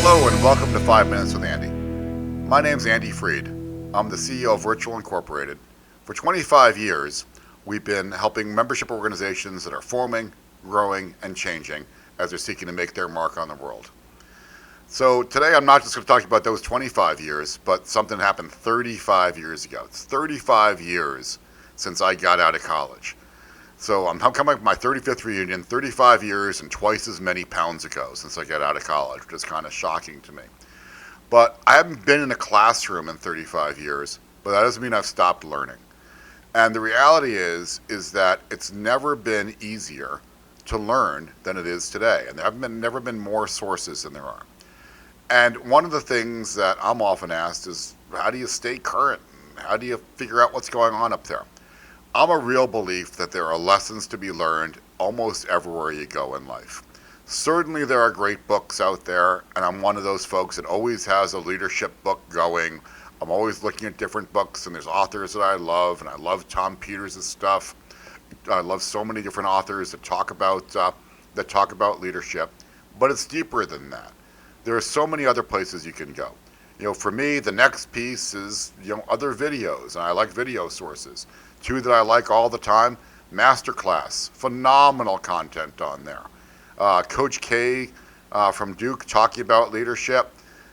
Hello and welcome to 5 Minutes with Andy. My name's Andy Freed. I'm the CEO of Virtual Incorporated. For 25 years, we've been helping membership organizations that are forming, growing, and changing as they're seeking to make their mark on the world. So today I'm not just going to talk about those 25 years, but something happened 35 years ago. It's 35 years since I got out of college. So I'm coming up with my 35th reunion, 35 years and twice as many pounds ago since I got out of college, which is kind of shocking to me. But I haven't been in a classroom in 35 years, but that doesn't mean I've stopped learning. And the reality is that it's never been easier to learn than it is today. And there have never been more sources than there are. And one of the things that I'm often asked is, how do you stay current? How do you figure out what's going on up there? I'm a real belief that there are lessons to be learned almost everywhere you go in life. Certainly there are great books out there, and I'm one of those folks that always has a leadership book going. I'm always looking at different books, and there's authors that I love, and I love Tom Peters' stuff. I love so many different authors that talk about leadership, but it's deeper than that. There are so many other places you can go. For me, the next piece is, other videos, and I like video sources. Two that I like all the time, Masterclass, phenomenal content on there. Coach K from Duke talking about leadership.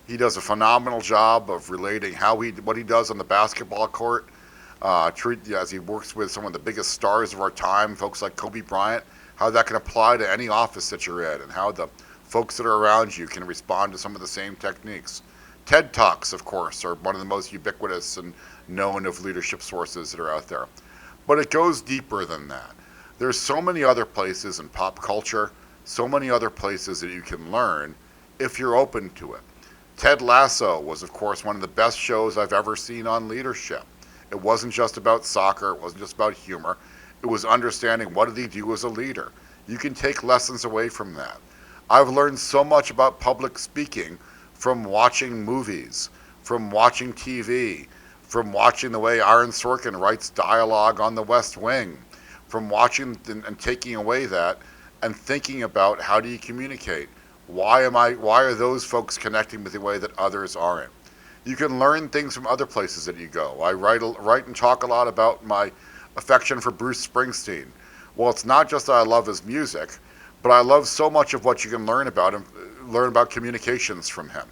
He does a phenomenal job of relating what he does on the basketball court, as he works with some of the biggest stars of our time, folks like Kobe Bryant, how that can apply to any office that you're in, and how the folks that are around you can respond to some of the same techniques. TED Talks, of course, are one of the most ubiquitous and known of leadership sources that are out there. But it goes deeper than that. There's so many other places in pop culture, so many other places that you can learn if you're open to it. Ted Lasso was, of course, one of the best shows I've ever seen on leadership. It wasn't just about soccer, it wasn't just about humor. It was understanding what did he do as a leader. You can take lessons away from that. I've learned so much about public speaking from watching movies, from watching TV, from watching the way Aaron Sorkin writes dialogue on The West Wing, from watching and taking away that and thinking about how do you communicate? Why are those folks connecting with the way that others aren't? You can learn things from other places that you go. I write and talk a lot about my affection for Bruce Springsteen. Well, it's not just that I love his music, but I love so much of what you can learn about him, learn about communications from him.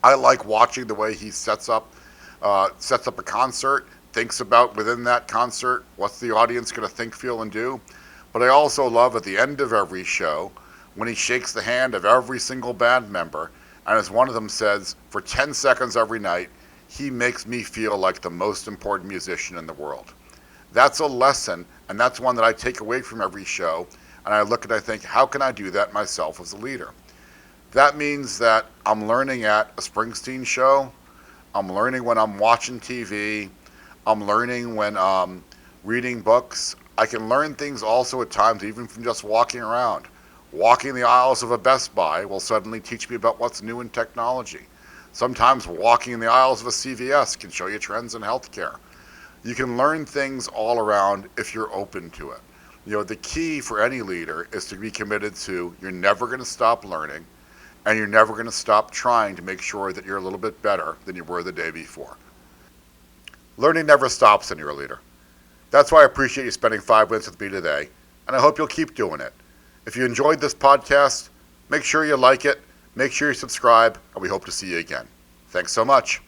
I like watching the way he sets up a concert, thinks about within that concert, what's the audience going to think, feel, and do. But I also love at the end of every show when he shakes the hand of every single band member, and as one of them says, for 10 seconds every night, he makes me feel like the most important musician in the world. That's a lesson, and that's one that I take away from every show, and I look and I think, how can I do that myself as a leader? That means that I'm learning at a Springsteen show, I'm learning when I'm watching TV, I'm learning when I'm reading books. I can learn things also at times even from just walking around. Walking the aisles of a Best Buy will suddenly teach me about what's new in technology. Sometimes walking in the aisles of a CVS can show you trends in healthcare. You can learn things all around if you're open to it. The key for any leader is to be committed to you're never going to stop learning, and you're never going to stop trying to make sure that you're a little bit better than you were the day before. Learning never stops when you're a leader. That's why I appreciate you spending 5 minutes with me today, and I hope you'll keep doing it. If you enjoyed this podcast, make sure you like it, make sure you subscribe, and we hope to see you again. Thanks so much.